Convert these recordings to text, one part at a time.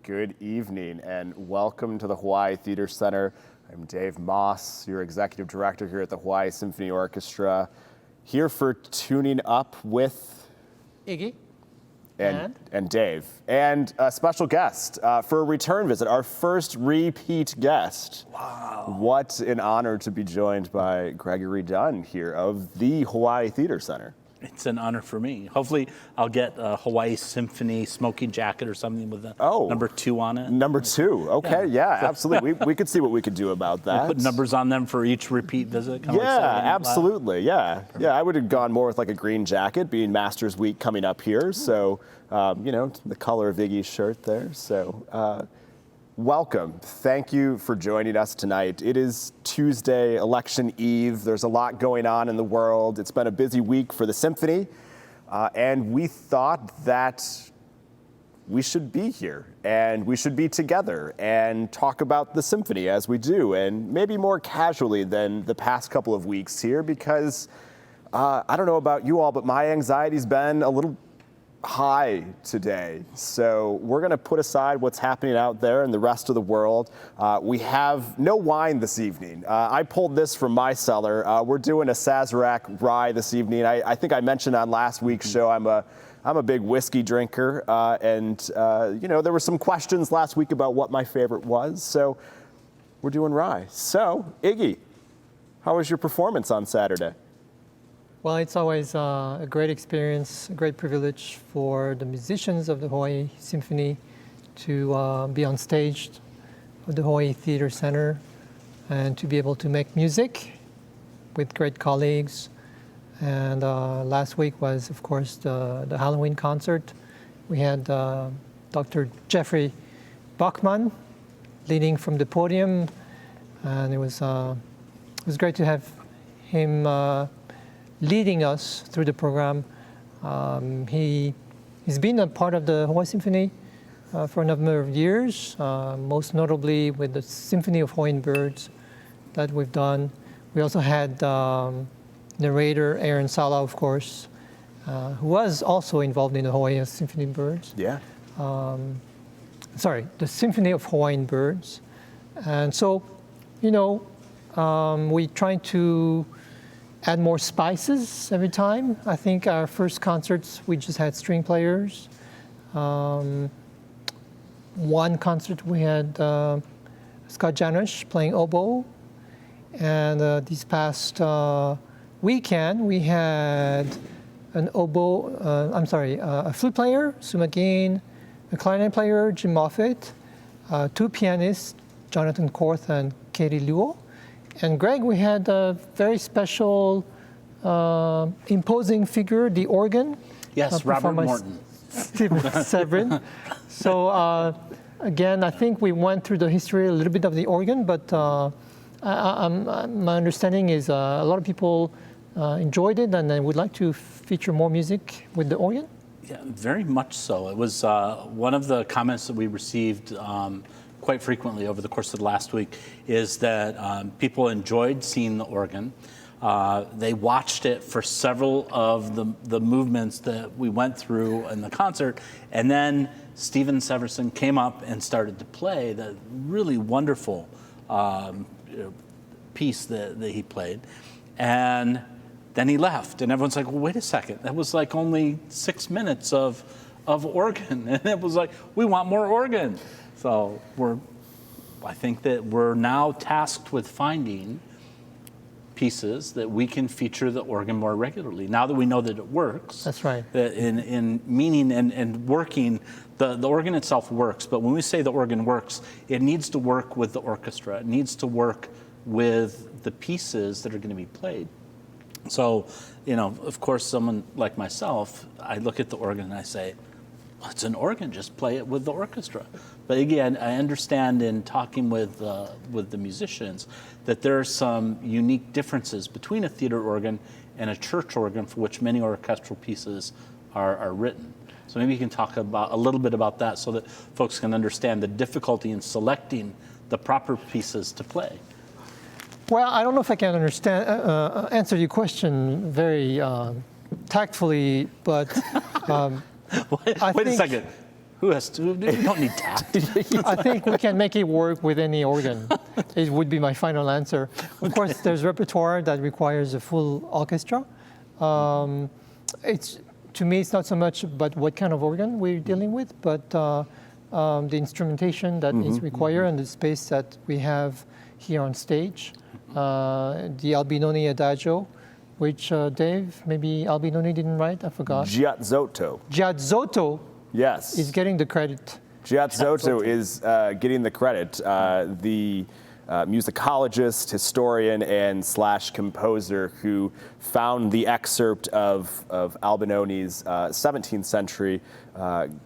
Good evening and welcome to the Hawaii Theater Center. I'm Dave Moss, your executive director here at the Hawaii Symphony Orchestra, here for Tuning Up with Iggy and Dave, and a special guest for a return visit, our first repeat guest. Wow. What an honor to be joined by Gregory Dunn here of the Hawaii Theater Center. It's an honor for me. Hopefully I'll get a Hawaii Symphony smoking jacket or something with the number 2 on it. Number 2, okay, yeah, absolutely. we could see what we could do about that. We'll put numbers on them for each repeat visit. Yeah, absolutely, yeah. Yeah, I would have gone more with like a green jacket, being Masters Week coming up here. So, you know, the color of Iggy's shirt there. So, welcome. Thank you for joining us tonight. It is Tuesday, election eve. There's a lot going on in the world. It's been a busy week for the Symphony, and we thought that we should be here and we should be together and talk about the Symphony as we do, and maybe more casually than the past couple of weeks here, because I don't know about you all, but my anxiety's been a little high today. So we're going to put aside what's happening out there in the rest of the world. We have no wine this evening. I pulled this from my cellar. We're doing a Sazerac rye this evening. I think I mentioned on last week's show I'm a big whiskey drinker, and you know, there were some questions last week about what my favorite was. So we're doing rye. So Iggy, how was your performance on Saturday? Well, it's always a great experience, a great privilege for the musicians of the Hawaii Symphony to be on stage of the Hawaii Theater Center and to be able to make music with great colleagues. And last week was, of course, the Halloween concert. We had Dr. Jeffrey Bachman leading from the podium, and it was great to have him leading us through the program. He's been a part of the Hawaii Symphony for a number of years, most notably with the Symphony of Hawaiian Birds that we've done. We also had narrator Aaron Sala, of course, who was also involved in the Hawaii Symphony Birds. Yeah. Sorry, the Symphony of Hawaiian Birds. And so, you know, we try to add more spices every time. I think our first concerts, we just had string players. One concert we had Scott Janusz playing oboe. And this past weekend, we had an a flute player, Sue McGinn, a clarinet player, Jim Moffitt, 2 pianists, Jonathan Korth and Katie Luo. And Greg, we had a very special, imposing figure, the organ. Yes, Robert Morton. Stephen Severin. So again, I think we went through the history a little bit of the organ, but my understanding is a lot of people enjoyed it, and they would like to feature more music with the organ. Yeah, very much so. It was one of the comments that we received quite frequently over the course of the last week is that people enjoyed seeing the organ. They watched it for several of the movements that we went through in the concert, and then Stephen Severson came up and started to play the really wonderful piece that he played, and then he left, and everyone's like, well, wait a second, that was like only 6 minutes of organ, and it was like, we want more organ. So I think that we're now tasked with finding pieces that we can feature the organ more regularly. Now that we know that it works. That's right. That in meaning and working, the organ itself works, but when we say the organ works, it needs to work with the orchestra. It needs to work with the pieces that are going to be played. So, you know, of course, someone like myself, I look at the organ and I say, well, it's an organ, just play it with the orchestra. But again, I understand in talking with the musicians that there are some unique differences between a theater organ and a church organ for which many orchestral pieces are written. So maybe you can talk about a little bit about that so that folks can understand the difficulty in selecting the proper pieces to play. Well, I don't know if I can answer your question very tactfully, but Wait a second. Who has to? We don't need tact. I think we can make it work with any organ. It would be my final answer. Of course, there's repertoire that requires a full orchestra. To me, it's not so much about what kind of organ we're dealing with, but the instrumentation that is required and the space that we have here on stage. The Albinoni Adagio, which Dave, maybe Albinoni didn't write, I forgot. Giazzotto. Yes. Is getting the credit. Giazzotto is getting the credit. The musicologist, historian, and / composer who found the excerpt of Albinoni's 17th century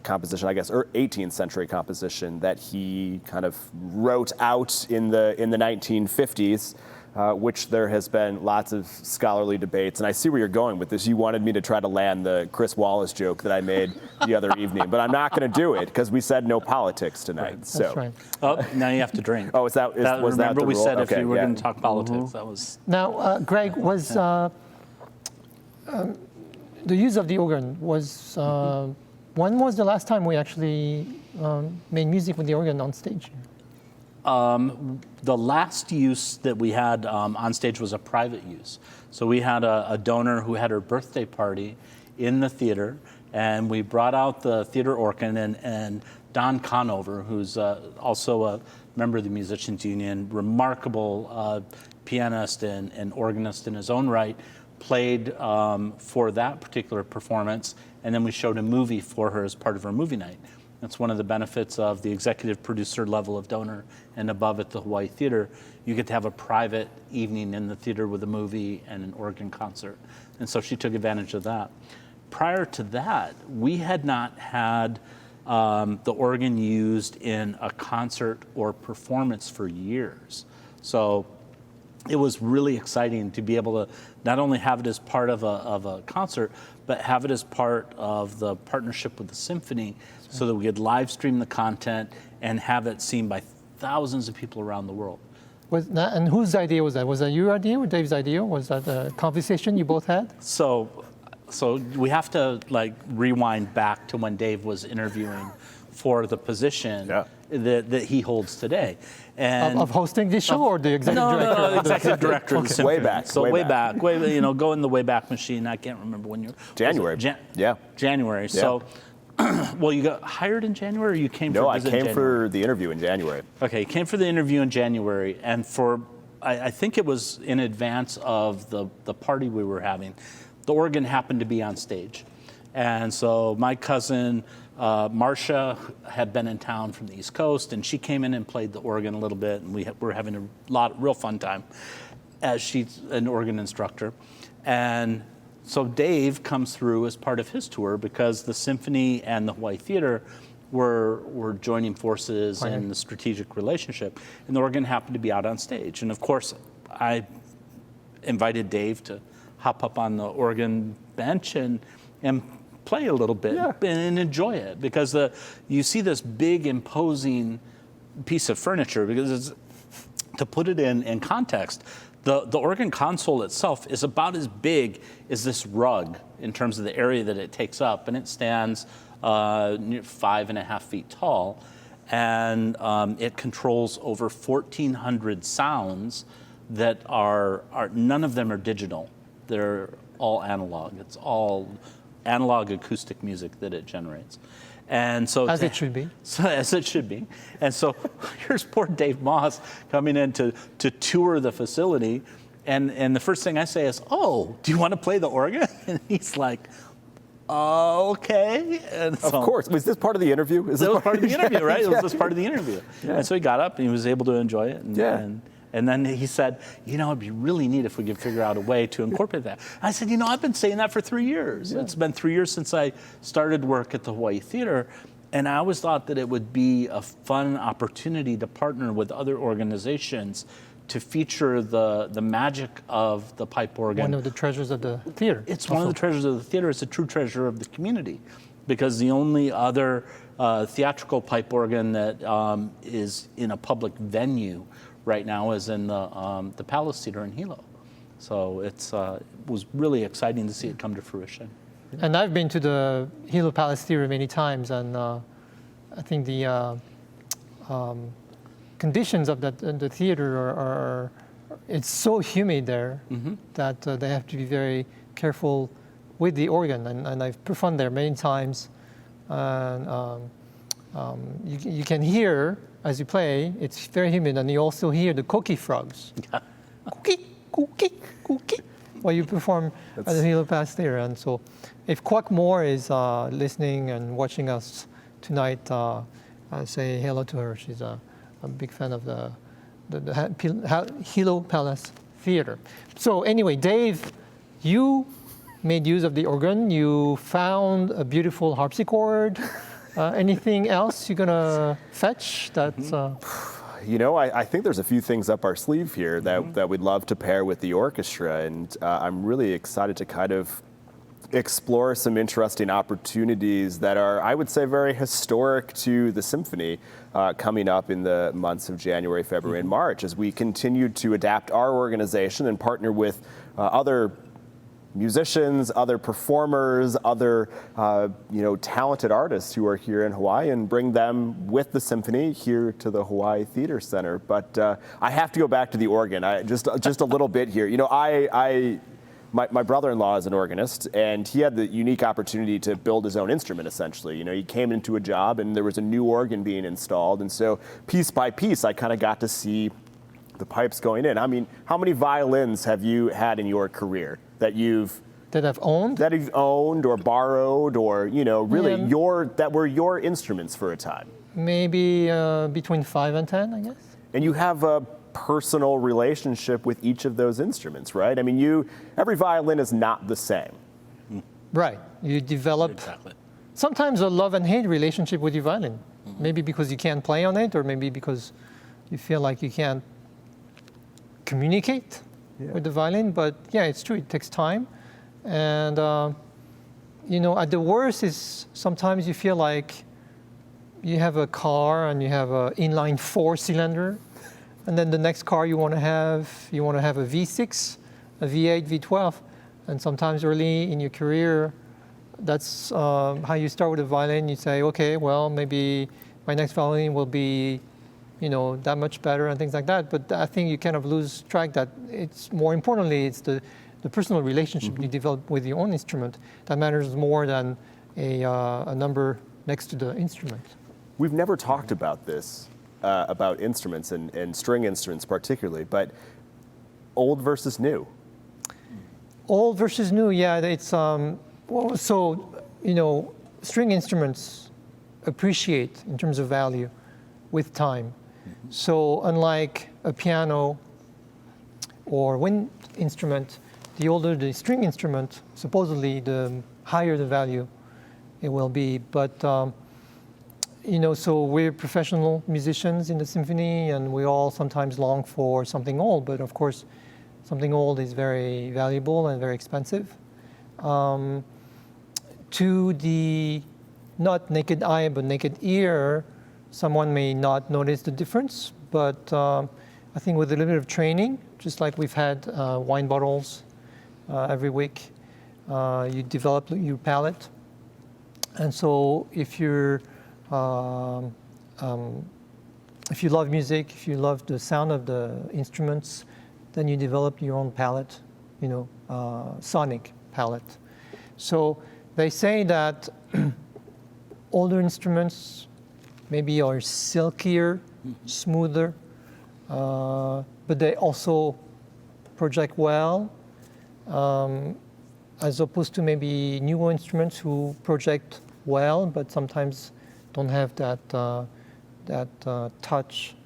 composition, I guess, or 18th century composition that he kind of wrote out in the 1950s. Which there has been lots of scholarly debates. And I see where you're going with this. You wanted me to try to land the Chris Wallace joke that I made the other evening, but I'm not going to do it because we said no politics tonight. Right. So. That's right. Oh, now you have to drink. Oh, was that the remember we rule? said Okay, if you were yeah. going to talk politics, that was... Now, Greg, was the use of the organ was when was the last time we actually made music with the organ on stage? The last use that we had on stage was a private use. So we had a donor who had her birthday party in the theater, and we brought out the theater organ, and Don Conover, who's also a member of the Musicians Union, remarkable pianist and organist in his own right, played for that particular performance, and then we showed a movie for her as part of her movie night. That's one of the benefits of the executive producer level of donor and above at the Hawaii Theater. You get to have a private evening in the theater with a movie and an organ concert. And so she took advantage of that. Prior to that, we had not had the organ used in a concert or performance for years. So it was really exciting to be able to not only have it as part of a concert, but have it as part of the partnership with the Symphony so that we could live stream the content and have it seen by thousands of people around the world. And whose idea was that? Was that your idea or Dave's idea? Was that a conversation you both had? So we have to rewind back to when Dave was interviewing for the position that he holds today. And of hosting this show or the executive director? No, executive director of the Symphony. Way back. So way back. Go in the way back machine. I can't remember when you... January. January. Yeah. So, well, you got hired in January or you came for No, a I visit in came January? for the interview in January. Okay, came for the interview in January, and I think it was in advance of the party we were having. The organ happened to be on stage. And so my cousin, Marcia, had been in town from the East Coast, and she came in and played the organ a little bit, and we were having a real fun time as she's an organ instructor. And so Dave comes through as part of his tour because the Symphony and the Hawaii Theater were joining forces in the strategic relationship, and the organ happened to be out on stage. And of course, I invited Dave to hop up on the organ bench and play a little bit and enjoy it, because you see this big imposing piece of furniture, because to put it in context, the organ console itself is about as big as this rug in terms of the area that it takes up, and it stands 5.5 feet tall, and it controls over 1,400 sounds that are none of them are digital. They're all analog. It's all analog acoustic music that it generates. And so as it should be. So, as it should be. And so here's poor Dave Moss coming in to tour the facility. And the first thing I say is, "Oh, do you want to play the organ?" And he's like, "Okay." And so, Of course. Was this part of the interview? That was part of the interview, right? It was just part of the interview. Yeah. And so he got up and he was able to enjoy it. And then he said, it'd be really neat if we could figure out a way to incorporate that. I said, I've been saying that for 3 years. Yeah. It's been 3 years since I started work at the Hawaii Theater. And I always thought that it would be a fun opportunity to partner with other organizations to feature the magic of the pipe organ. One of the treasures of the theater. It's one of the treasures of the theater. It's a true treasure of the community, because the only other theatrical pipe organ that is in a public venue right now is in the Palace Theater in Hilo. So it was really exciting to see it come to fruition. And I've been to the Hilo Palace Theater many times, and I think the conditions of the theater are it's so humid there that they have to be very careful with the organ. And I've performed there many times. And you can hear, as you play, it's very humid, and you also hear the cookie frogs. Cookie, cookie, cookie, while you perform at the Hilo Pass Theater. And so if Kwak Moore is listening and watching us tonight, I'll say hello to her. She's a big fan of the Hilo Palace Theater. So anyway, Dave, you made use of the organ. You found a beautiful harpsichord. Anything else you're gonna fetch? That's. You know, I think there's a few things up our sleeve here that we'd love to pair with the orchestra, and I'm really excited to kind of explore some interesting opportunities that are, I would say, very historic to the symphony coming up in the months of January, February, and March as we continue to adapt our organization and partner with other musicians, other performers, other talented artists who are here in Hawaii, and bring them with the symphony here to the Hawaii Theater Center. But I have to go back to the organ. Just a little bit here. You know, my brother-in-law is an organist, and he had the unique opportunity to build his own instrument, essentially. You know, he came into a job, and there was a new organ being installed, and so piece by piece, I kind of got to see the pipes going in. I mean, how many violins have you had in your career that I've owned? That you've owned or borrowed, or really that were your instruments for a time? Maybe between 5 and 10, I guess. And you have a personal relationship with each of those instruments, right? I mean, every violin is not the same. Right. You develop sometimes a love and hate relationship with your violin. Maybe because you can't play on it, or maybe because you feel like you can't communicate with the violin. But yeah, it's true. It takes time. And, at the worst is sometimes you feel like you have a car and you have an inline 4-cylinder. And then the next car you want to have a V6, a V8, V12. And sometimes early in your career, that's how you start with a violin. You say, okay, well, maybe my next violin will be, that much better and things like that. But I think you kind of lose track that it's more importantly, it's the personal relationship you develop with your own instrument that matters more than a number next to the instrument. We've never talked about this. About instruments and string instruments particularly, but old versus new. Old versus new, yeah. It's string instruments appreciate in terms of value with time. So unlike a piano or wind instrument, the older the string instrument, supposedly the higher the value it will be. But so we're professional musicians in the symphony, and we all sometimes long for something old, but of course, something old is very valuable and very expensive. To the not naked eye, but naked ear, someone may not notice the difference, but I think with a little bit of training, just like we've had wine bottles every week, you develop your palate. And so if you love music, if you love the sound of the instruments, then you develop your own palette, sonic palette. So they say that older instruments maybe are silkier, smoother, but they also project well, as opposed to maybe newer instruments who project well, but sometimes don't have that touch.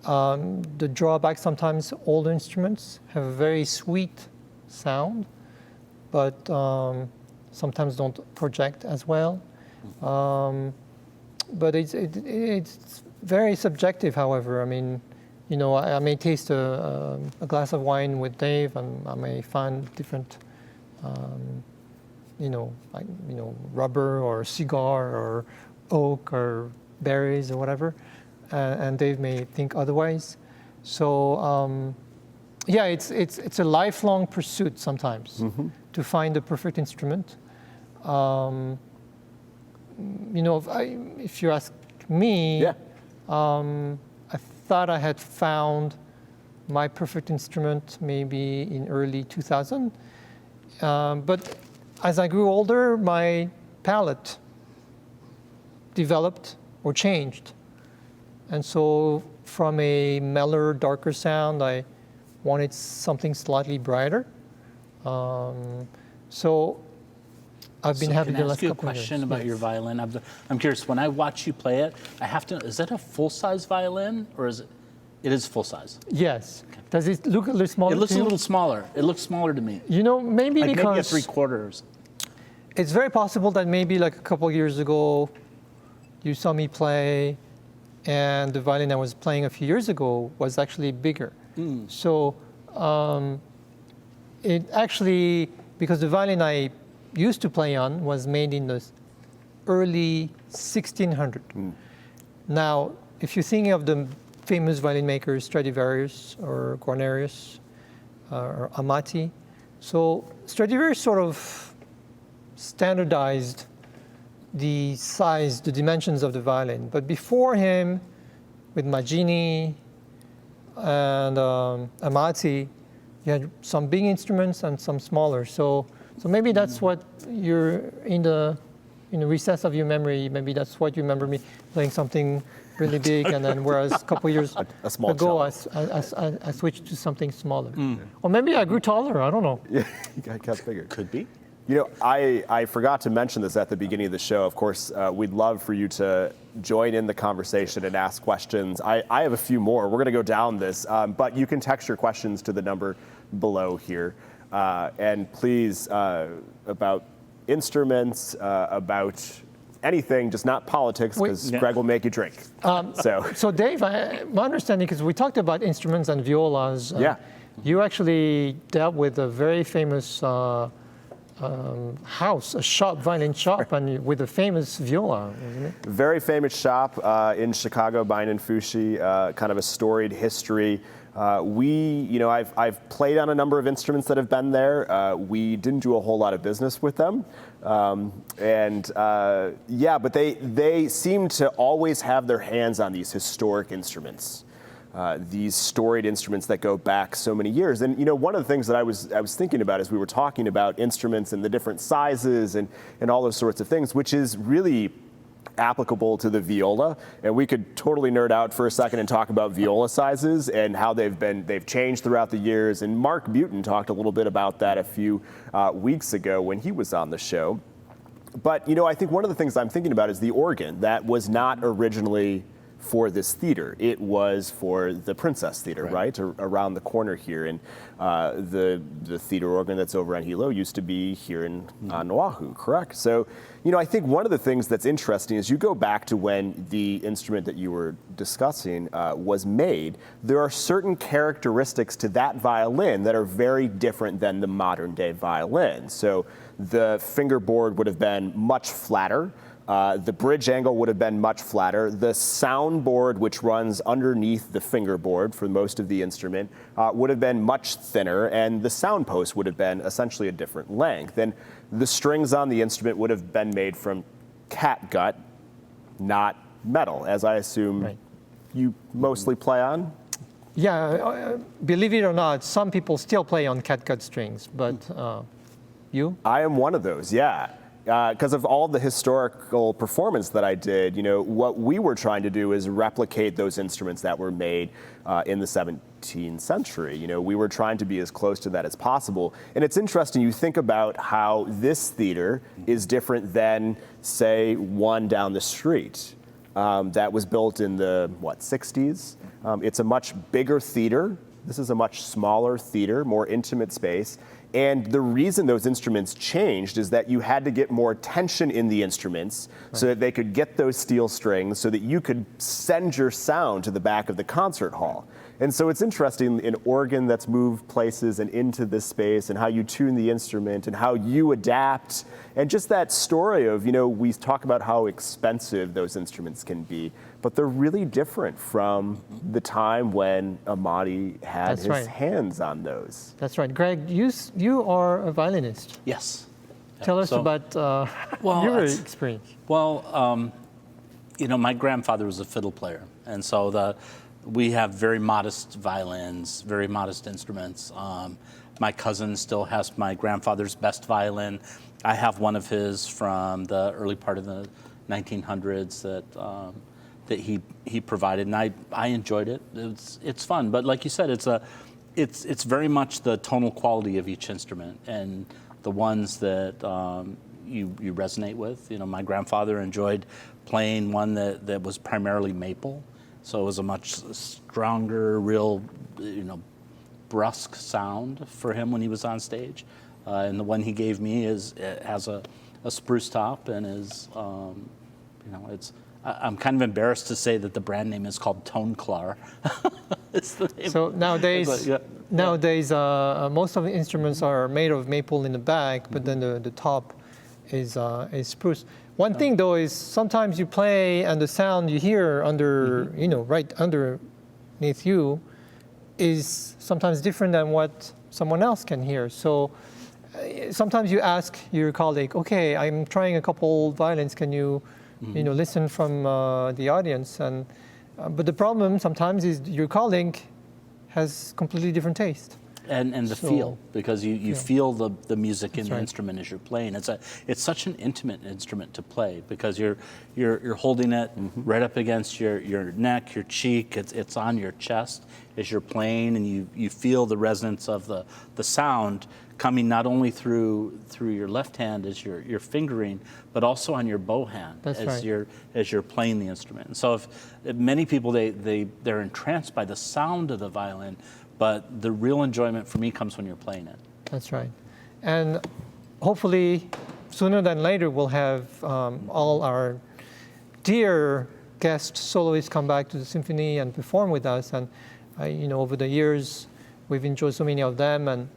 The drawback, sometimes older instruments have a very sweet sound, but sometimes don't project as well. But it's very subjective, however. I mean, I may taste a glass of wine with Dave, and I may find different rubber or cigar or oak or berries or whatever, and Dave may think otherwise. So it's a lifelong pursuit sometimes to find the perfect instrument. If you ask like me, Yeah. I thought I had found my perfect instrument maybe in early 2000. But as I grew older, my palette developed or changed. And so from a mellower, darker sound, I wanted something slightly brighter. So I've been having the last Can I ask you a couple of question years. about Yes. your violin? I'm curious, when I watch you play it, I have to, is that a full-size violin or is it, it is full-size? Yes. Does it look a little smaller It looks to a you? little smaller. It looks smaller to me. You know, maybe Like maybe a because 3/4. it's very possible that maybe like a couple of years ago, you saw me play, and the violin I was playing a few years ago was actually bigger. So it actually, because the violin I used to play on was made in the early 1600. Now, if you're thinking of the famous violin makers, Stradivarius or Guarnerius or Amati, so Stradivarius sort of standardized the size, the dimensions of the violin. But before him, with Maggini and Amati, you had some big instruments and some smaller. So maybe that's what you're in the recess of your memory. Maybe that's what you remember me playing something really big, and then whereas a couple years A small ago, cello. I switched to something smaller. Or maybe I grew taller. I don't know. Yeah, you got bigger. Could be. You know, I forgot to mention this at the beginning of the show. Of course, we'd love for you to join in the conversation and ask questions. I have a few more. We're going to go down this, but you can text your questions to the number below here. And please, about instruments, about anything, just not politics, because Greg will make you drink. So Dave, my understanding, because we talked about instruments and violas, Yeah. you actually dealt with a very famous house, a shop, violin shop, and with a famous viola, isn't it? Very famous shop in Chicago, Bein & Fushi, kind of a storied history. I've played on a number of instruments that have been there. We didn't do a whole lot of business with them. But they seem to always have their hands on these historic instruments. These storied instruments that go back so many years. And you know, one of the things that I was thinking about as we were talking about instruments and the different sizes and all those sorts of things, which is really applicable to the viola. And we could totally nerd out for a second and talk about viola sizes and how they've changed throughout the years. And Mark Butin talked a little bit about that a few weeks ago when he was on the show. But you know, I think one of the things I'm thinking about is the organ that was not originally for this theater. It was for the Princess Theater, right? Around the corner here. And the theater organ that's over on Hilo used to be here on Oahu, correct? So, you know, I think one of the things that's interesting is you go back to when the instrument that you were discussing was made, there are certain characteristics to that violin that are very different than the modern day violin. So the fingerboard would have been much flatter. The bridge angle would have been much flatter. The soundboard, which runs underneath the fingerboard for most of the instrument, would have been much thinner, and the sound post would have been essentially a different length. And the strings on the instrument would have been made from catgut, not metal, as I assume you mostly play on? Yeah, believe it or not, some people still play on catgut strings, but you? I am one of those, yeah. Because of all the historical performance that I did, you know, what we were trying to do is replicate those instruments that were made in the 17th century. You know, we were trying to be as close to that as possible. And it's interesting, you think about how this theater is different than, say, one down the street that was built in the, 60s? It's a much bigger theater. This is a much smaller theater, more intimate space. And the reason those instruments changed is that you had to get more tension in the instruments so that they could get those steel strings so that you could send your sound to the back of the concert hall. And so it's interesting, an organ that's moved places and into this space and how you tune the instrument and how you adapt. And just that story of, you know, we talk about how expensive those instruments can be, but they're really different from the time when Amati had his hands on those. That's right. Greg, you are a violinist. Yes. Tell us about your experience. Well, You know, my grandfather was a fiddle player, and so we have very modest violins, very modest instruments. My cousin still has my grandfather's best violin. I have one of his from the early part of the 1900s that he provided, and I enjoyed it. It's fun, but like you said, it's very much the tonal quality of each instrument and the ones that you resonate with. You know, my grandfather enjoyed playing one that was primarily maple, so it was a much stronger, real, brusque sound for him when he was on stage. And the one he gave me has a spruce top and is, I'm kind of embarrassed to say that the brand name is called Toneklar. It's the name. So nowadays, But, yeah. most of the instruments are made of maple in the back, but then the top is spruce. One thing though is sometimes you play and the sound you hear under, right underneath you is sometimes different than what someone else can hear. So sometimes you ask your colleague, okay, I'm trying a couple violins, can you, listen from the audience? And but the problem sometimes is your colleague has completely different taste. And the feel, because you feel the music in the right. instrument as you're playing. It's such an intimate instrument to play because you're holding it right up against your neck, your cheek. It's on your chest as you're playing, and you feel the resonance of the sound coming not only through your left hand as you're fingering, but also on your bow hand as you're playing the instrument. And so if many people they're entranced by the sound of the violin. But the real enjoyment for me comes when you're playing it. That's right. And hopefully, sooner than later, we'll have all our dear guest soloists come back to the symphony and perform with us. And, over the years, we've enjoyed so many of them. And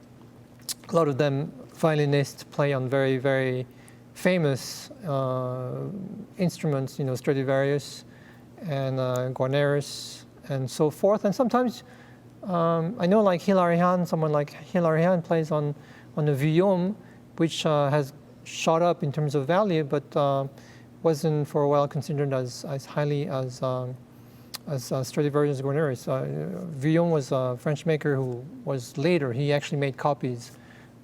a lot of them, violinists, play on very, very famous instruments, Stradivarius and Guarneris and so forth. And sometimes I know like someone like Hilary Hahn plays on the Vuillaume, which has shot up in terms of value, but wasn't for a while considered as highly as Stradivarius and Guarneris. Vuillaume was a French maker who was later, he actually made copies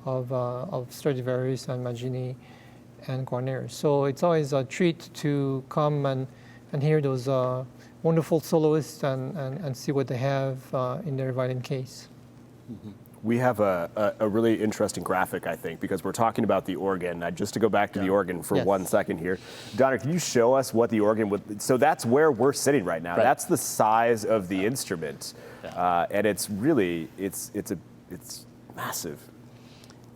of Stradivarius and Maggini and Guarneris. So it's always a treat to come and hear those wonderful soloists and see what they have in their violin case. We have a really interesting graphic, I think, because we're talking about the organ. Just to go back to the organ for 1 second here. Donner, can you show us what the organ would, so that's where we're sitting right now. Right. That's the size of the instrument. Yeah. And it's really, it's massive.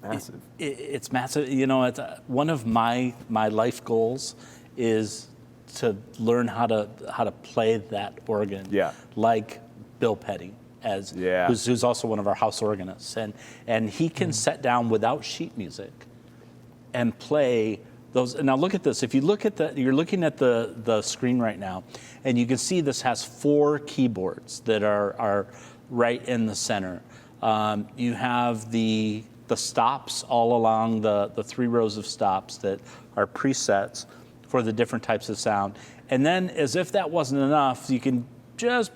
Massive. It's massive. It's, one of my life goals is to learn how to play that organ, like Bill Petty, who's also one of our house organists, and he can sit down without sheet music and play those. Now look at this. If you look at you're looking at the screen right now, and you can see this has 4 keyboards that are right in the center. You have the stops all along the 3 rows of stops that are presets for the different types of sound. And then, as if that wasn't enough, you can just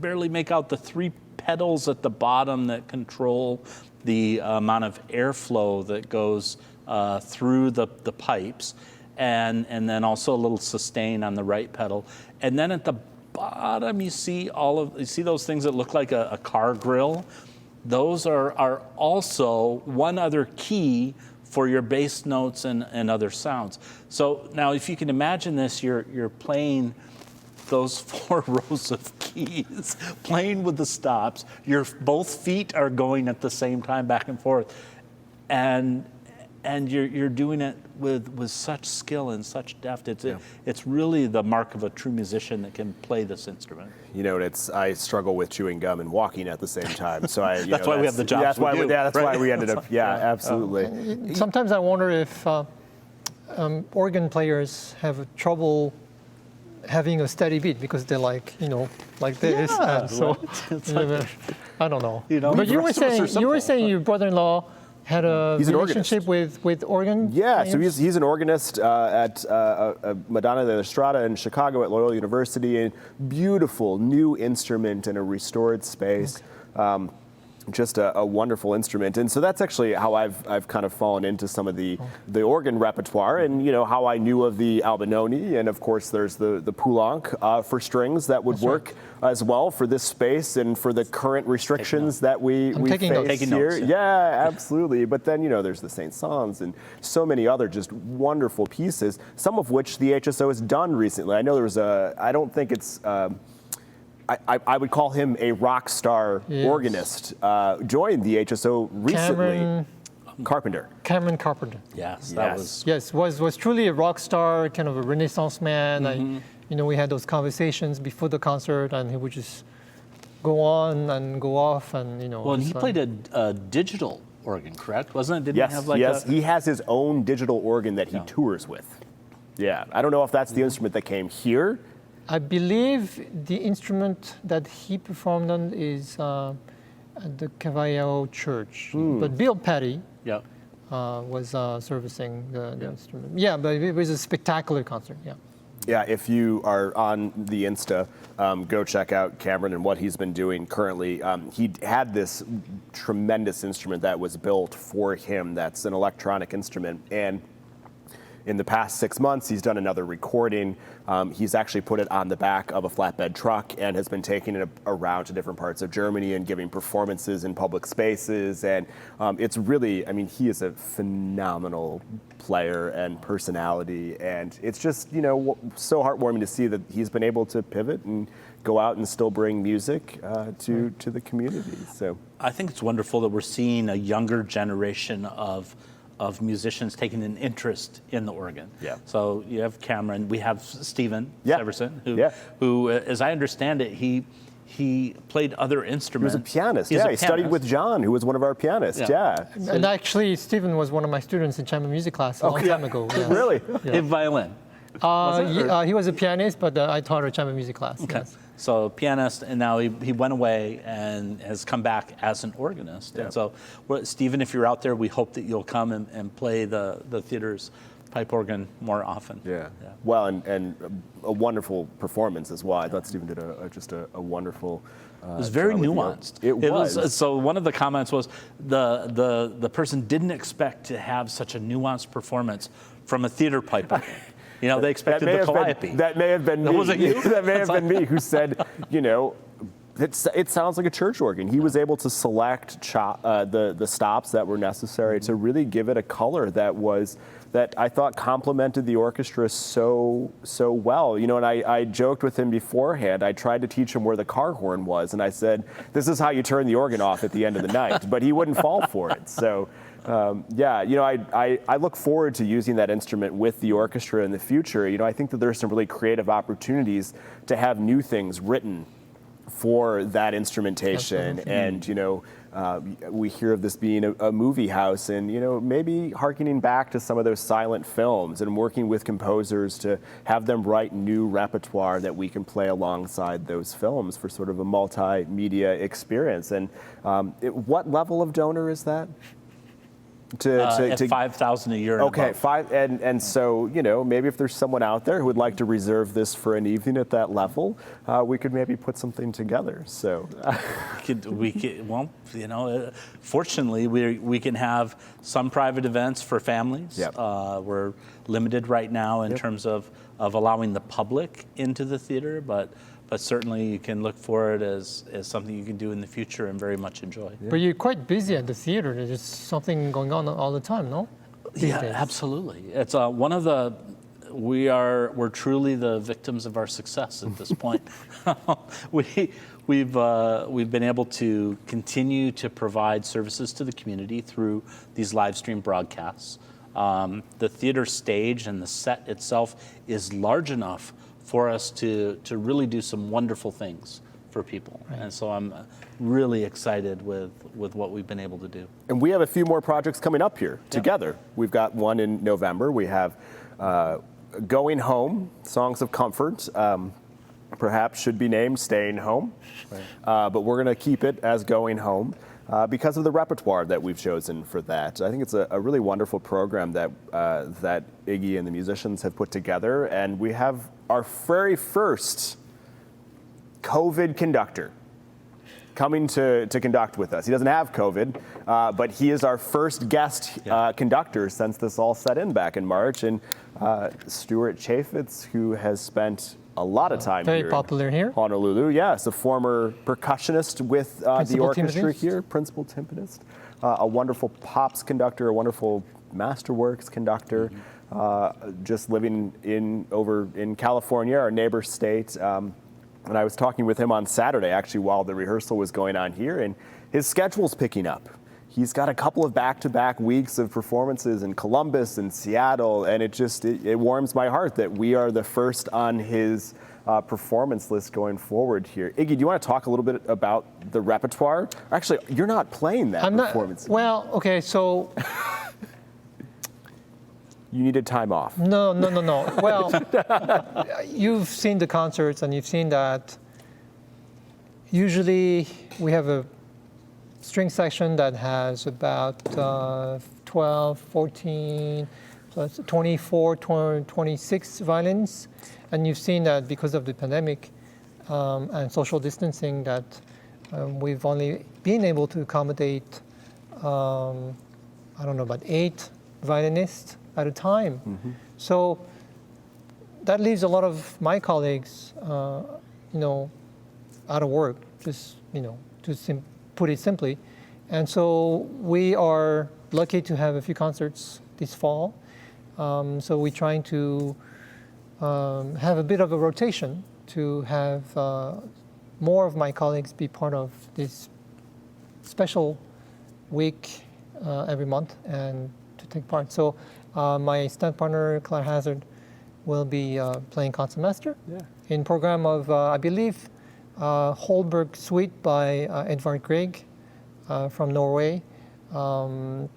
barely make out the 3 pedals at the bottom that control the amount of airflow that goes through the pipes, and then also a little sustain on the right pedal. And then at the bottom, you see those things that look like a car grill. Those are also one other key for your bass notes and other sounds. So now if you can imagine this, you're playing those 4 rows of keys, playing with the stops. Both feet are going at the same time back and forth. And you're doing it with such skill and such depth. It's really the mark of a true musician that can play this instrument. I struggle with chewing gum and walking at the same time. So that's why we have the jobs. That's why we ended up. Yeah, absolutely. Sometimes I wonder if organ players have trouble having a steady beat because they're like this. Yeah, and so right. I don't know. But you were saying your brother-in-law had a He's an relationship with organ. Yeah, so players? he's an organist at Madonna de la Strada in Chicago at Loyola University. A beautiful new instrument in a restored space. Just a wonderful instrument, and so that's actually how I've kind of fallen into some of the organ repertoire, and how I knew of the Albinoni, and of course there's the Poulenc for strings that would work as well for this space and for the current restrictions that we face here. Notes, yeah, absolutely. But then there's the Saint-Saëns and so many other just wonderful pieces, some of which the HSO has done recently. I know there was I don't think it's. I would call him a rock star organist. Joined the HSO recently. Cameron Carpenter. Yes, that was. Yes, was truly a rock star, kind of a Renaissance man. We had those conversations before the concert, and he would just go on and go off, and Well, and he played a digital organ, correct? Wasn't it? Yes, he has his own digital organ that he tours with. Yeah, I don't know if that's the instrument that came here. I believe the instrument that he performed on is at the Cavallero Church. But Bill Petty was servicing the instrument. Yeah, but it was a spectacular concert, Yeah, if you are on the Insta, go check out Cameron and what he's been doing currently. He had this tremendous instrument that was built for him that's an electronic instrument. And in the past 6 months, he's done another recording. He's actually put it on the back of a flatbed truck and has been taking it around to different parts of Germany and giving performances in public spaces. And it's really, he is a phenomenal player and personality. And it's just, so heartwarming to see that he's been able to pivot and go out and still bring music to the community. So I think it's wonderful that we're seeing a younger generation of musicians taking an interest in the organ. Yeah. So you have Cameron, we have Stephen Yeah. Severson, Yeah. who, as I understand it, he played other instruments. he was a pianist. He's a He studied with John, who was one of our pianists. Yeah. And actually, Stephen was one of my students in chamber music class a long time ago. Yes. Really? In violin. He was a pianist, but I taught a chamber music class. Okay. Yes. So pianist, and now he went away and has come back as an organist. Yeah. And so, Stephen, if you're out there, we hope that you'll come and play the theater's pipe organ more often. Yeah. Well, and a wonderful performance as well. I thought Stephen did just a wonderful. It was very nuanced. It was. So one of the comments was the person didn't expect to have such a nuanced perforance from a theater pipe organ. They expected the calliope. That may have been me. Was it you? That may have been me who said, it sounds like a church organ. He was able to select the stops that were necessary to really give it a color that I thought complemented the orchestra so well. And I joked with him beforehand. I tried to teach him where the car horn was, and I said, "This is how you turn the organ off at the end of the night." But he wouldn't fall for it. So. I look forward to using that instrument with the orchestra in the future. I think that there's some really creative opportunities to have new things written for that instrumentation. And, we hear of this being a movie house and, maybe hearkening back to some of those silent films and working with composers to have them write new repertoire that we can play alongside those films for sort of a multimedia experience. And what level of donor is that? At $5,000 a year. Okay, and so maybe if there's someone out there who would like to reserve this for an evening at that level, we could maybe put something together. So fortunately we can have some private events for families. Yep. We're limited right now in terms of allowing the public into the theater, but certainly you can look for it as something you can do in the future and very much enjoy. Yeah. But you're quite busy at the theater. There's just something going on all the time, no? Yeah, absolutely. It's we're truly the victims of our success at this point. We've been able to continue to provide services to the community through these live stream broadcasts. The theater stage and the set itself is large enough for us to really do some wonderful things for people. Right. And so I'm really excited with what we've been able to do. And we have a few more projects coming up here together. We've got one in November. We have Going Home, Songs of Comfort. Perhaps should be named Staying Home. Right. But we're going to keep it as Going Home. because of the repertoire that we've chosen for that. I think it's a really wonderful program that that Iggy and the musicians have put together, and we have our very first COVID conductor coming to conduct with us. He doesn't have COVID, but he is our first guest conductor since this all set in back in March. And Stuart Chaffetz, who has spent a lot of time very popular here. Honolulu, yes, a former percussionist with the orchestra here, principal timpanist, a wonderful pops conductor, a wonderful masterworks conductor, just living over in California, our neighbor state. And I was talking with him on Saturday, actually, while the rehearsal was going on here, and his schedule's picking up. He's got a couple of back-to-back weeks of performances in Columbus and Seattle, and it warms my heart that we are the first on his performance list going forward here. Iggy, do you want to talk a little bit about the repertoire? Actually, you're not playing that performance. Well, okay, so... You needed time off. No. Well, you've seen the concerts and you've seen that usually we have a string section that has about 12, 14, plus 24, 26 violins. And you've seen that because of the pandemic and social distancing that we've only been able to accommodate, about 8 violinists at a time. So that leaves a lot of my colleagues, out of work, just, to put it simply. And so we are lucky to have a few concerts this fall. So we're trying to have a bit of a rotation to have more of my colleagues be part of this special week every month and to take part. So my stunt partner, Claire Hazard, will be playing concertmaster in program of, I believe, Holberg Suite by Edvard Grieg from Norway. Holberg,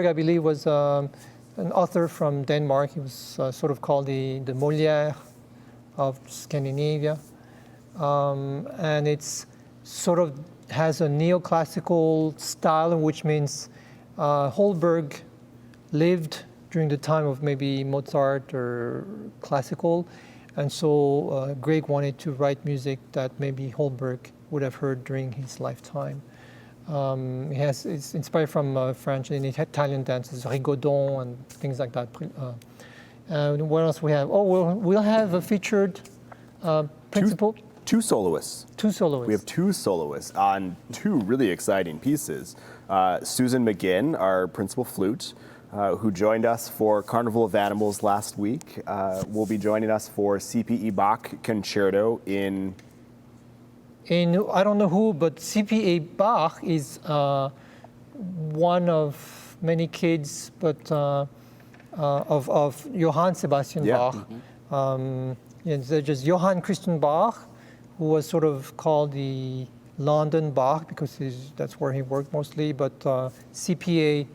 I believe, was an author from Denmark. He was sort of called the Molière of Scandinavia. And it's sort of has a neoclassical style, which means Holberg lived during the time of maybe Mozart or classical, and so Grieg wanted to write music that maybe Holberg would have heard during his lifetime. It's inspired from French and Italian dances, rigodon and things like that. And what else we have? Oh, we'll have a featured principal. Two soloists. We have 2 soloists on 2 really exciting pieces. Susan McGinn, our principal flute, who joined us for Carnival of Animals last week, will be joining us for C.P.E. Bach Concerto in I don't know who, but C.P.E. Bach is one of many kids, but of Johann Sebastian Bach. There's just Johann Christian Bach, who was sort of called the London Bach because that's where he worked mostly, but CPE,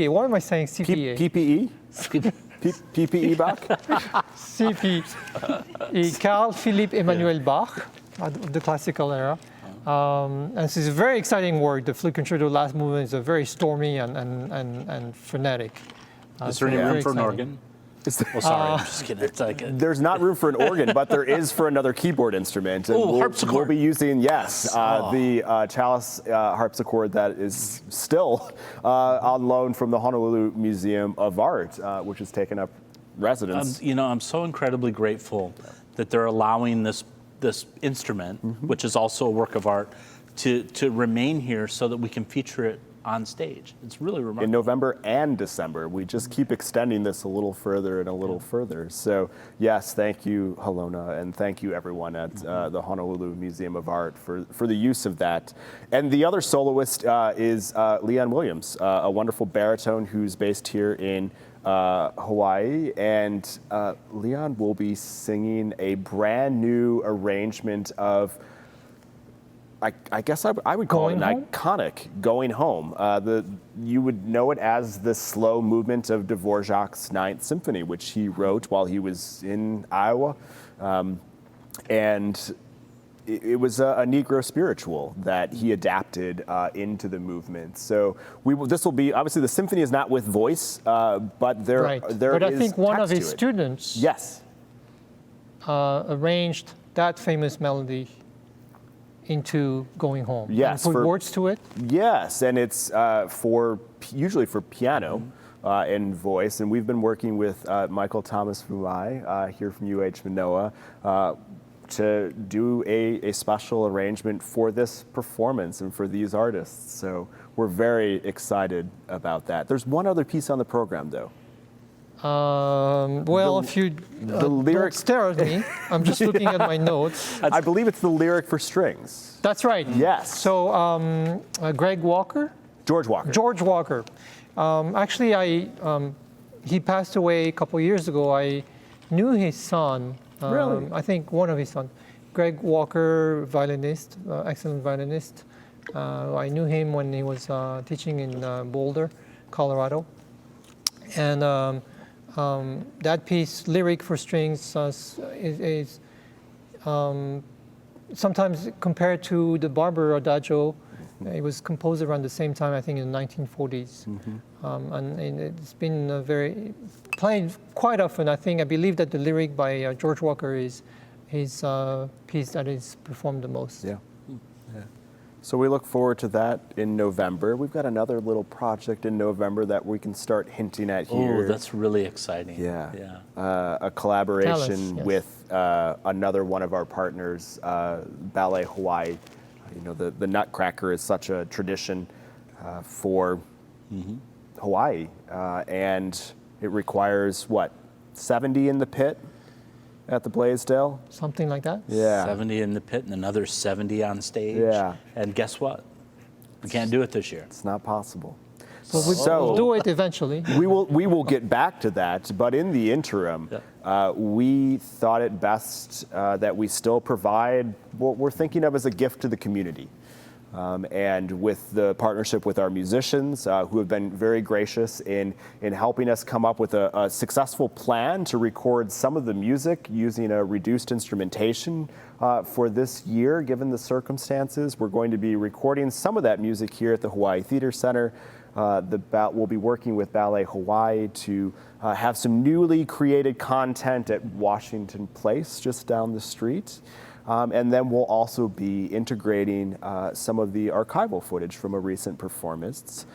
what am I saying? CPA? PPE? PPE Bach? CPE, Carl Philipp Emanuel Bach, of the classical era. And this is a very exciting work. The Flute Concerto last movement is a very stormy and frenetic. Is there any room for an organ? Oh, sorry, I'm just kidding. It's like there's not room for an organ, but there is for another keyboard instrument. And harpsichord. We'll be using, the Chalice harpsichord that is still on loan from the Honolulu Museum of Art, which has taken up residence. I'm so incredibly grateful that they're allowing this instrument, which is also a work of art, to remain here so that we can feature it on stage. It's really remarkable. In November and December. We just keep extending this a little further and a little further. So yes, thank you, Halona, and thank you everyone at the Honolulu Museum of Art for the use of that. And the other soloist is Leon Williams, a wonderful baritone who's based here in Hawaii. And Leon will be singing a brand new arrangement of I guess I would call it an iconic Going Home. You would know it as the slow movement of Dvorak's Ninth Symphony, which he wrote while he was in Iowa. And it was a Negro spiritual that he adapted into the movement. So this will be, obviously the symphony is not with voice, but there But I is think one of text his to it. students Yes. arranged that famous melody into Going Home. Yes, And put for- words to it. Yes, and it's usually for piano and voice, and we've been working with Michael Thomas Fuai here from UH Manoa to do a special arrangement for this performance and for these artists. So we're very excited about that. There's one other piece on the program, though. Well, if you don't lyric- stare at me, I'm just looking at my notes. I believe it's the lyric for strings. That's right. Yes. So Greg Walker? George Walker. George Walker. Actually, he passed away a couple years ago. I knew his son. Really? I think one of his sons. Greg Walker, violinist, excellent violinist. I knew him when he was teaching in Boulder, Colorado. And that piece, Lyric for Strings, is sometimes compared to the Barber Adagio. It was composed around the same time, I think, in the 1940s. And it's been played quite often. I believe that the lyric by George Walker is his piece that is performed the most. Yeah. So we look forward to that in November. We've got another little project in November that we can start hinting at here. Oh, that's really exciting. Yeah. Yeah. A collaboration yes. with another one of our partners, Ballet Hawaii. You know, the Nutcracker is such a tradition for Hawaii, and it requires, 70 in the pit at the Blaisdell? Something like that? Yeah. 70 in the pit and another 70 on stage. Yeah. And guess what? We can't do it this year. It's not possible. Well, we'll do it eventually. We will get back to that, but in the interim, we thought it best that we still provide what we're thinking of as a gift to the community. And with the partnership with our musicians, who have been very gracious in helping us come up with a successful plan to record some of the music using a reduced instrumentation for this year, given the circumstances. We're going to be recording some of that music here at the Hawaii Theater Center. We'll be working with Ballet Hawaii to have some newly created content at Washington Place, just down the street. And then we'll also be integrating some of the archival footage from a recent performance,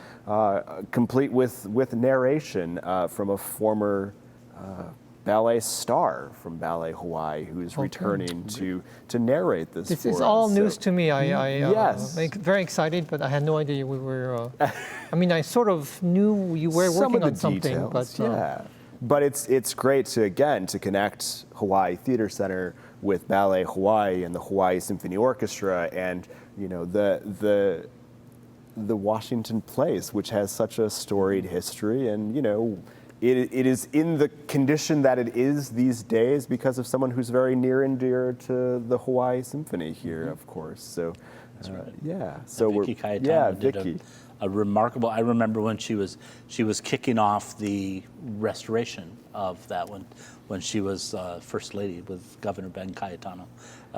complete with narration from a former ballet star from Ballet Hawaii who is returning to narrate this. This for is all us. news So- to me. Yes. Very excited, but I had no idea we were. I sort of knew you were Some working of on the something, details, but yeah. But it's great to connect Hawaii Theater Center with Ballet Hawaii and the Hawaii Symphony Orchestra, and the Washington Place, which has such a storied history, and it is in the condition that it is these days because of someone who's very near and dear to the Hawaii Symphony here, of course. So That's right. yeah. So Vicky Cayetano yeah, did Vicky. a remarkable. I remember when she was kicking off the restoration of that one when she was First Lady with Governor Ben Cayetano.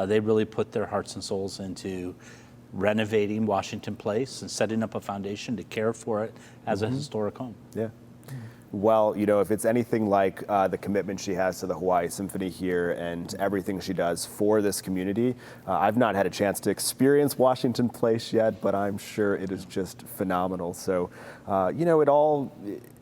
They really put their hearts and souls into renovating Washington Place and setting up a foundation to care for it as a historic home. Yeah. Well, if it's anything like the commitment she has to the Hawaii Symphony here and everything she does for this community, I've not had a chance to experience Washington Place yet, but I'm sure it is just phenomenal. So,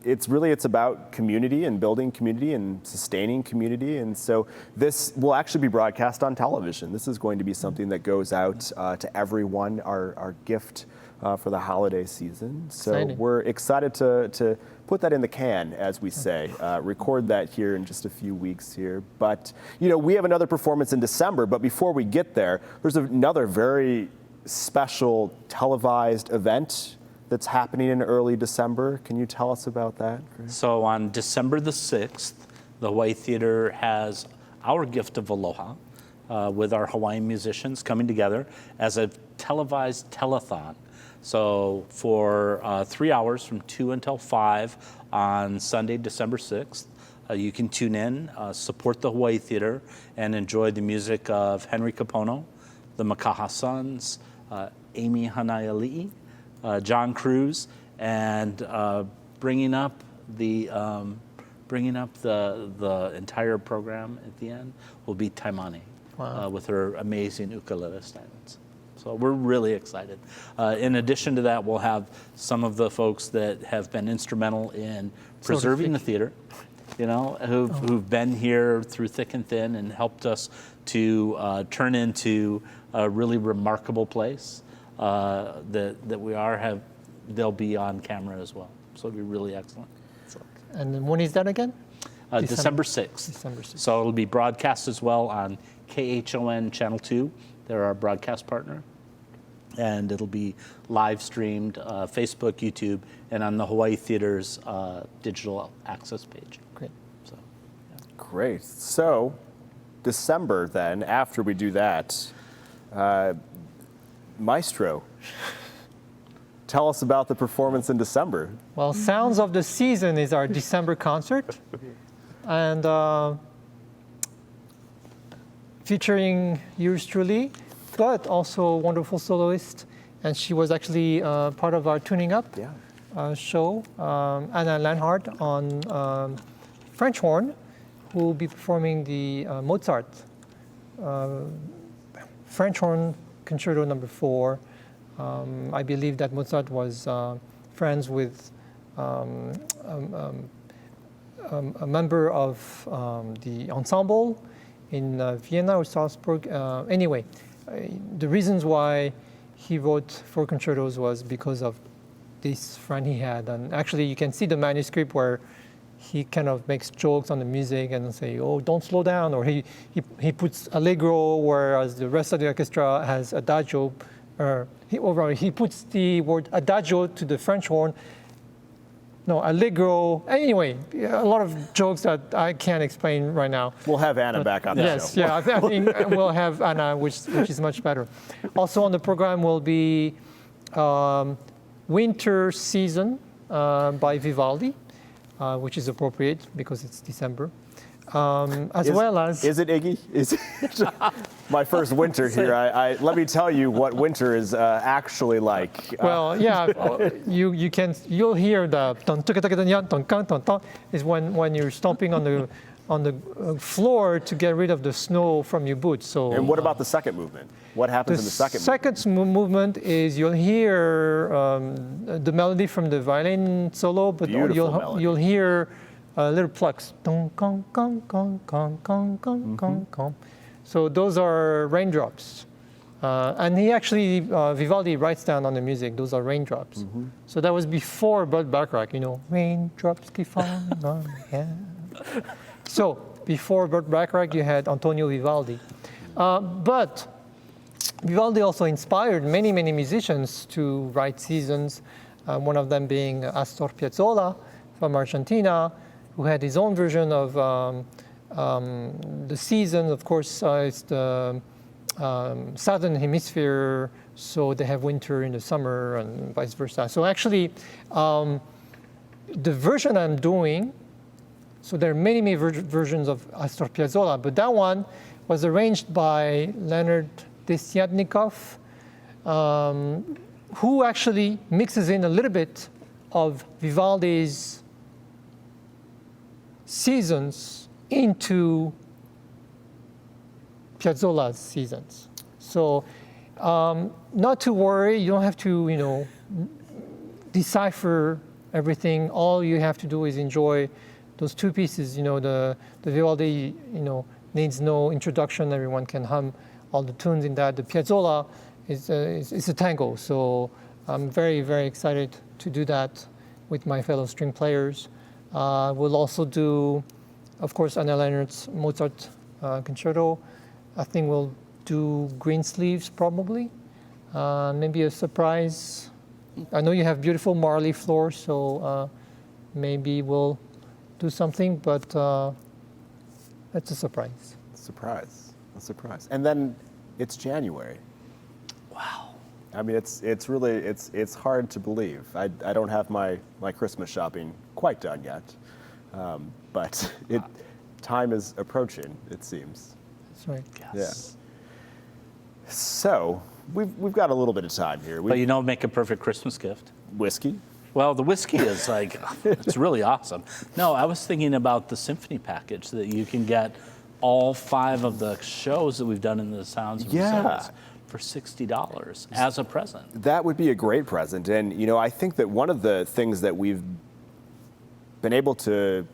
it's about community and building community and sustaining community. And so this will actually be broadcast on television. This is going to be something that goes out to everyone, our gift for the holiday season. So Exciting. We're excited to put that in the can, as we say, record that here in just a few weeks here. But, we have another performance in December, but before we get there, there's another very special televised event that's happening in early December. Can you tell us about that, Greg? So on December the 6th, the Hawaii Theater has our gift of Aloha with our Hawaiian musicians coming together as a televised telethon. So for 3 hours from 2 until 5 on Sunday, December 6th, you can tune in, support the Hawaii Theater, and enjoy the music of Henry Kapono, the Makaha Sons, Amy Hanaiali'i, John Cruz, and bringing up the entire program at the end will be Taimane. Wow. With her amazing ukulele stylings. So we're really excited. In addition to that, we'll have some of the folks that have been instrumental in preserving the theater, who've been here through thick and thin and helped us to turn into a really remarkable place that we are. They'll be on camera as well. So it'll be really excellent. So. And then when is that again? December 6th. December 6th. So it'll be broadcast as well on KHON Channel 2. They're our broadcast partner. And it'll be live streamed Facebook, YouTube, and on the Hawaii Theater's digital access page. Great. So, yeah. Great. So, December then, after we do that, Maestro, tell us about the performance in December. Well, Sounds of the Season is our December concert. And featuring yours truly, but also wonderful soloist. And she was actually part of our Tuning Up show, Anna Lanhart on French horn, who will be performing the Mozart French horn Concerto No. 4. I believe that Mozart was friends with a member of the ensemble in Vienna or Salzburg. Anyway, the reasons why he wrote 4 concertos was because of this friend he had. And actually, you can see the manuscript where he kind of makes jokes on the music and say, "Oh, don't slow down," or he puts allegro, whereas the rest of the orchestra has adagio. He puts the word adagio to the French horn. No, allegro. Anyway, a lot of jokes that I can't explain right now. We'll have Anna back on the show. Yeah, I think we'll have Anna, which is much better. Also on the program will be Winter Season by Vivaldi, which is appropriate because it's December. Well as... Is it Iggy? Is it my first winter here? Let me tell you what winter is actually like. Well, yeah, you'll hear the ton ton ton ton is when you're stomping on the floor to get rid of the snow from your boots. So. And what about the second movement? What happens in the second movement? The second movement is you'll hear the melody from the violin solo, but you'll hear little plucks. So those are raindrops. And he actually, Vivaldi writes down on the music, those are raindrops. Mm-hmm. So that was before Burt Bacharach, raindrops keep falling on my head. So before Burt Bacharach, you had Antonio Vivaldi. But Vivaldi also inspired many, many musicians to write seasons, one of them being Astor Piazzolla from Argentina, who had his own version of the season. Of course, it's the southern hemisphere, so they have winter in the summer and vice versa. So actually, the version I'm doing, so there are many, many versions of Astor Piazzolla, but that one was arranged by Leonard Desyadnikov, who actually mixes in a little bit of Vivaldi's seasons into Piazzolla's seasons. So not to worry, you don't have to, decipher everything. All you have to do is enjoy those two pieces. The Vivaldi, needs no introduction. Everyone can hum all the tunes in that. The Piazzolla is a tango. So I'm very, very excited to do that with my fellow string players. We'll also do, of course, Anna Leonard's Mozart concerto. I think we'll do Green Sleeves probably. Maybe a surprise. I know you have beautiful Marley floors, so maybe we'll do something, but it's a surprise. A surprise. And then it's January. Wow. I mean, it's really hard to believe. I don't have my Christmas shopping quite done yet, but time is approaching. It seems. That's right. Yes. So we've got a little bit of time here. But you know, make a perfect Christmas gift. Whiskey. Well, the whiskey is like, it's really awesome. No, I was thinking about the Symphony package that you can get all 5 of the shows that we've done in the Sounds of Resilience for $60 as a present. That would be a great present. And, you know, I think that one of the things that we've been able to,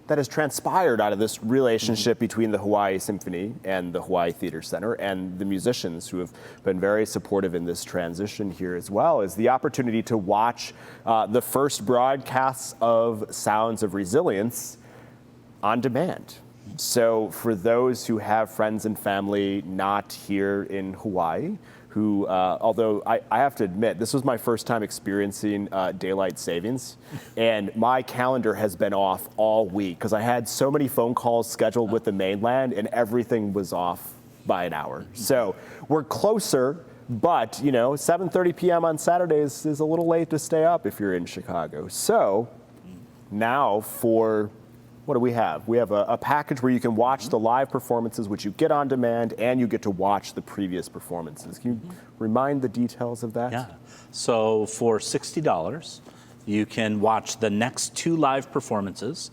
that has transpired out of this relationship between the Hawaii Symphony and the Hawaii Theater Center and the musicians who have been very supportive in this transition here as well, is the opportunity to watch the first broadcasts of Sounds of Resilience on demand. So for those who have friends and family not here in Hawaii, who, although I have to admit, this was my first time experiencing daylight savings, and my calendar has been off all week because I had so many phone calls scheduled with the mainland and everything was off by an hour. So we're closer, but you know, 7:30 p.m. on Saturdays is a little late to stay up if you're in Chicago. So now for, what do we have? We have a package where you can watch the live performances, which you get on demand, and you get to watch the previous performances. Can you remind the details of that? Yeah. So for $60, you can watch the next 2 live performances,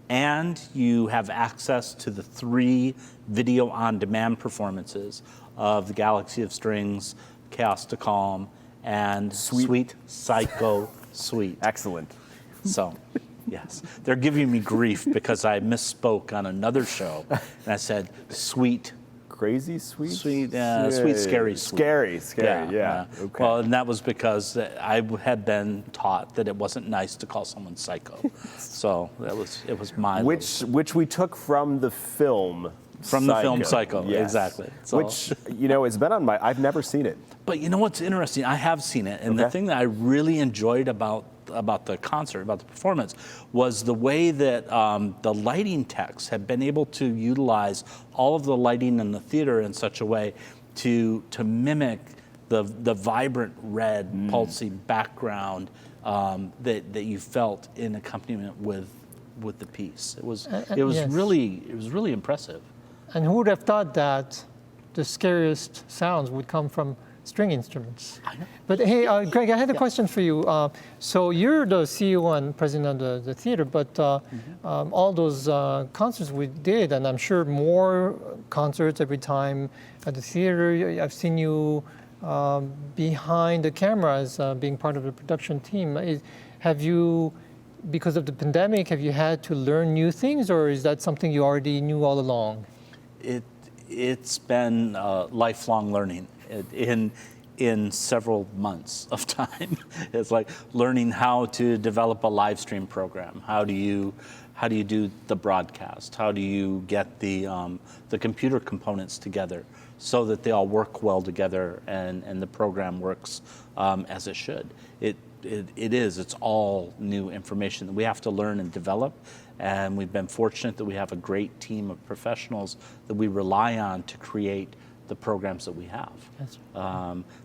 and you have access to the 3 video on demand performances of The Galaxy of Strings, Chaos to Calm, and Sweet Psycho Suite. Excellent. So, yes, they're giving me grief because I misspoke on another show, and I said sweet. Crazy sweet? Sweet, sweet, scary, sweet. Scary, yeah. Okay. Well, and that was because I had been taught that it wasn't nice to call someone psycho. So it was my which we took from the film. From the film Psycho, yes. Exactly. So. Which, you know, it's been on my, I've never seen it. But you know what's interesting? I have seen it, and the thing that I really enjoyed about the concert, about the performance, was the way that the lighting techs have been able to utilize all of the lighting in the theater in such a way to mimic the vibrant red, pulsy background that you felt in accompaniment with the piece. It was yes. really impressive. And who would have thought that the scariest sounds would come from string instruments? I know. But hey, Greg, I had a question for you. So you're the CEO and president of the theater, but all those concerts we did, and I'm sure more concerts every time at the theater. I've seen you behind the cameras, being part of the production team. Have you, because of the pandemic, have you had to learn new things, or is that something you already knew all along? It's been lifelong learning in several months of time. It's like learning how to develop a live stream program. How do you do the broadcast? How do you get the computer components together so that they all work well together and the program works as it should? It's all new information that we have to learn and develop, and we've been fortunate that we have a great team of professionals that we rely on to create the programs that we have.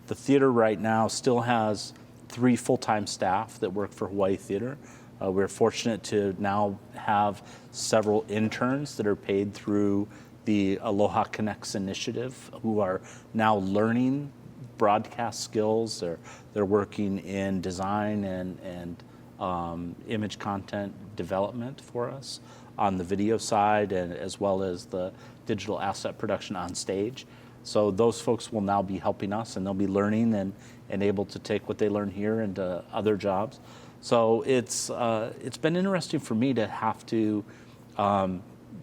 The theater right now still has 3 full-time staff that work for Hawaii Theater. We're fortunate to now have several interns that are paid through the Aloha Connects initiative who are now learning broadcast skills. They're working in design and image content development for us on the video side, and as well as the digital asset production on stage. So those folks will now be helping us, and they'll be learning and able to take what they learn here into other jobs. So it's been interesting for me to have to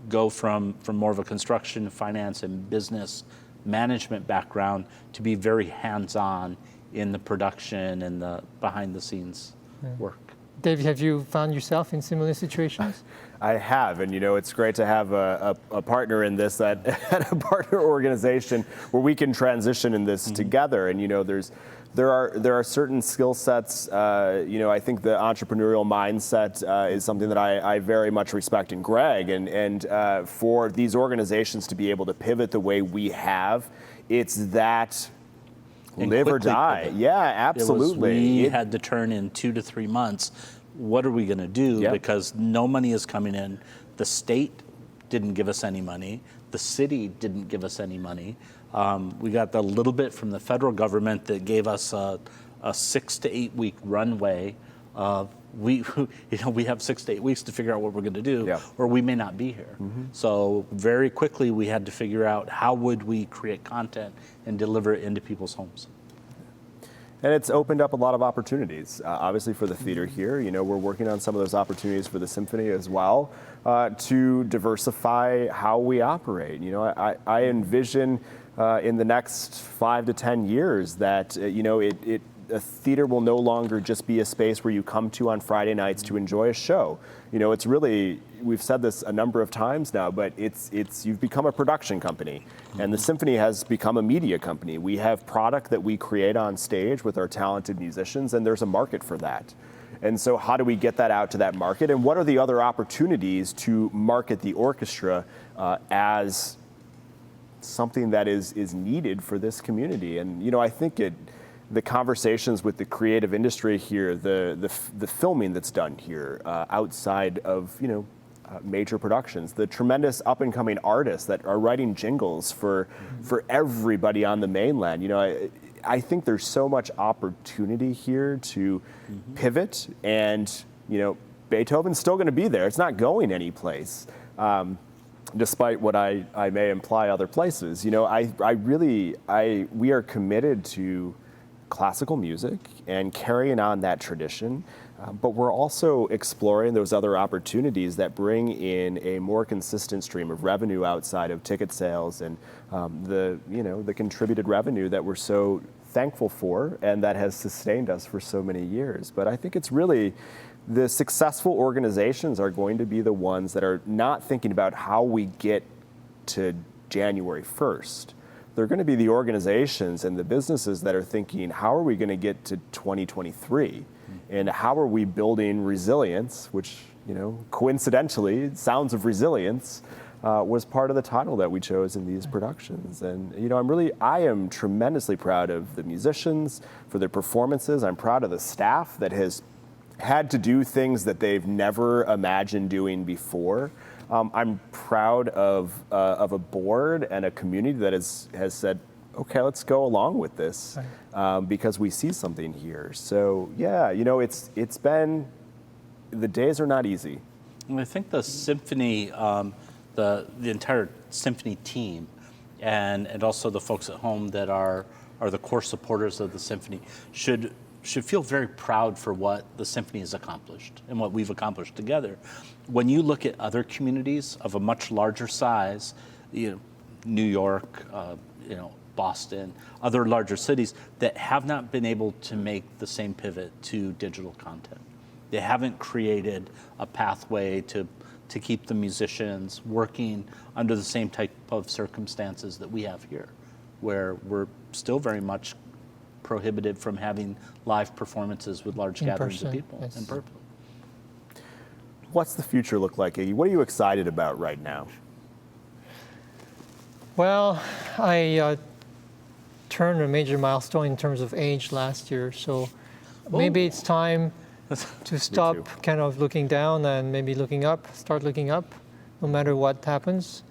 go from more of a construction, finance, and business management background to be very hands-on in the production and the behind-the-scenes work. Dave, have you found yourself in similar situations? I have, and you know, it's great to have a partner in this, and a partner organization where we can transition in this together. And you know, there are certain skill sets. You know, I think the entrepreneurial mindset is something that I very much respect in Greg, and for these organizations to be able to pivot the way we have, it's that. And live or quickly die. pivot. Yeah, absolutely. We had to turn in 2 to 3 months. What are we going to do? Yep. Because no money is coming in. The state didn't give us any money. The city didn't give us any money. We got the little bit from the federal government that gave us a 6 to 8 week runway. We have 6 to 8 weeks to figure out what we're going to do, Yeah. or we may not be here. So very quickly we had to figure out how would we create content and deliver it into people's homes. And it's opened up a lot of opportunities, obviously for the theater here. We're working on some of those opportunities for the Symphony as well, to diversify how we operate. I envision in the next 5 to 10 years that a theater will no longer just be a space where you come to on Friday nights to enjoy a show. It's really, we've said this a number of times now, but you've become a production company, and the Symphony has become a media company. We have product that we create on stage with our talented musicians, and there's a market for that. And so how do we get that out to that market, and what are the other opportunities to market the orchestra as something that is needed for this community? And I think the conversations with the creative industry here, the filming that's done here outside of major productions, the tremendous up and coming artists that are writing jingles for everybody on the mainland. I think there's so much opportunity here to pivot, and Beethoven's still going to be there. It's not going anyplace. Despite what I may imply other places, we are committed to classical music and carrying on that tradition, but we're also exploring those other opportunities that bring in a more consistent stream of revenue outside of ticket sales and the contributed revenue that we're so thankful for and that has sustained us for so many years. But I think it's really the successful organizations are going to be the ones that are not thinking about how we get to January 1st. They're going to be the organizations and the businesses that are thinking, how are we going to get to 2023? And how are we building resilience, which, coincidentally, Sounds of Resilience was part of the title that we chose in these productions. And, I am tremendously proud of the musicians for their performances. I'm proud of the staff that has had to do things that they've never imagined doing before. I'm proud of a board and a community that has said, okay, let's go along with this because we see something here. So yeah, it's been, the days are not easy. And I think the Symphony, the entire Symphony team, and also the folks at home that are the core supporters of the Symphony should feel very proud for what the Symphony has accomplished and what we've accomplished together. When you look at other communities of a much larger size, New York, Boston, other larger cities that have not been able to make the same pivot to digital content. They haven't created a pathway to keep the musicians working under the same type of circumstances that we have here, where we're still very much prohibited from having live performances with large gatherings of people in person. What's the future look like, Iggy? What are you excited about right now? Well, I turned a major milestone in terms of age last year, so maybe it's time to stop kind of looking down and maybe looking up, start looking up, no matter what happens.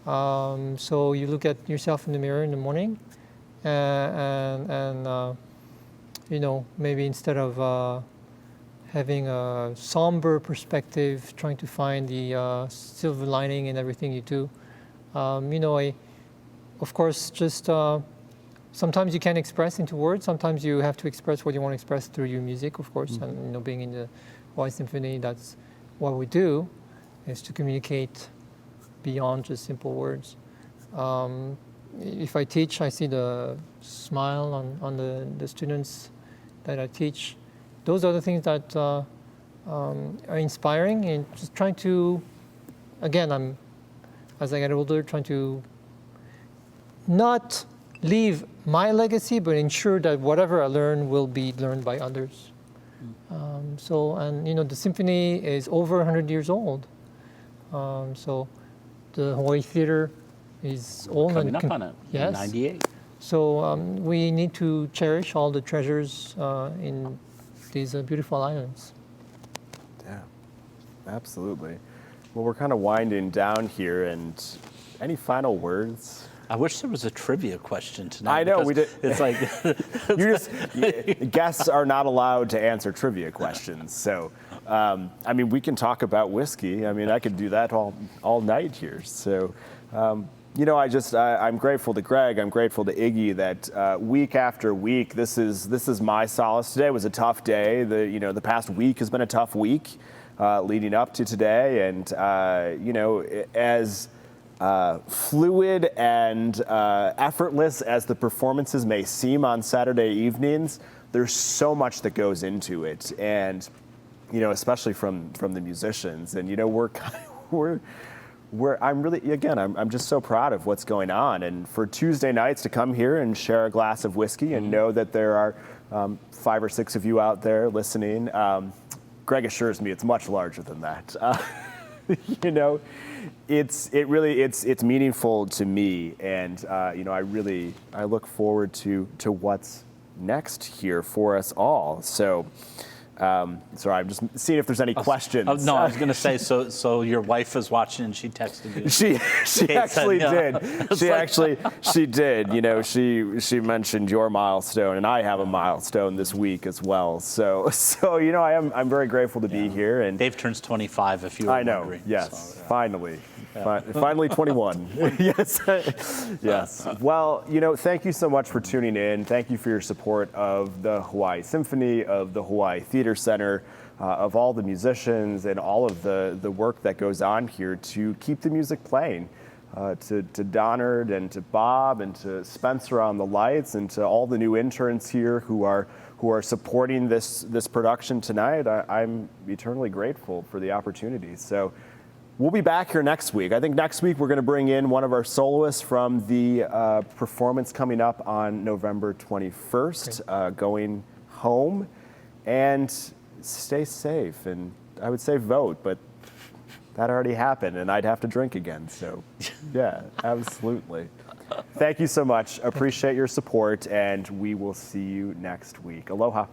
So you look at yourself in the mirror in the morning, and maybe instead of having a somber perspective, trying to find the silver lining in everything you do. Of course, just sometimes you can't express into words. Sometimes you have to express what you want to express through your music, of course. And being in the Hawaii Symphony, that's what we do, is to communicate beyond just simple words. If I teach, I see the smile on the students that I teach. Those are the things that are inspiring, and just trying to, again, as I get older, trying to not leave my legacy, but ensure that whatever I learn will be learned by others. The Symphony is over 100 years old. So the Hawaii Theater is old. Coming up on it, yes. 98. So we need to cherish all the treasures in these beautiful islands. Yeah, absolutely. Well, we're kind of winding down here, and any final words? I wish there was a trivia question tonight. I know, we did. It's like Guests are not allowed to answer trivia questions. So, I mean, we can talk about whiskey. I mean, I could do that all night here. So, you know, I'm grateful to Greg. I'm grateful to Iggy that week after week, this is my solace. Today was a tough day. The past week has been a tough week leading up to today, and you know, as fluid and effortless as the performances may seem on Saturday evenings, there's so much that goes into it, and you know, especially from the musicians. And you know, I'm just so proud of what's going on. And for Tuesday nights to come here and share a glass of whiskey and know that there are 5 or 6 of you out there listening, Greg assures me it's much larger than that. You know, it's meaningful to me, and you know, I look forward to what's next here for us all. So, sorry, I'm just seeing if there's any questions. Oh, no, I was going to say, so your wife is watching and she texted you. She actually did. She did. You know, she mentioned your milestone, and I have a milestone this week as well. So you know, I'm very grateful to be here. And Dave turns 25, if you were wondering. Yes, so, finally. Finally 21. Yes. Yes. Well, you know, thank you so much for tuning in. Thank you for your support of the Hawaii Symphony, of the Hawaii Theater Center, of all the musicians and all of the work that goes on here to keep the music playing. To Donard and to Bob and to Spencer on the lights and to all the new interns here who are supporting this production tonight. I'm eternally grateful for the opportunity. So we'll be back here next week. I think next week we're going to bring in one of our soloists from the performance coming up on November 21st, Going Home. And stay safe. And I would say vote, but that already happened and I'd have to drink again. So yeah, absolutely. Thank you so much. Appreciate your support, and we will see you next week. Aloha.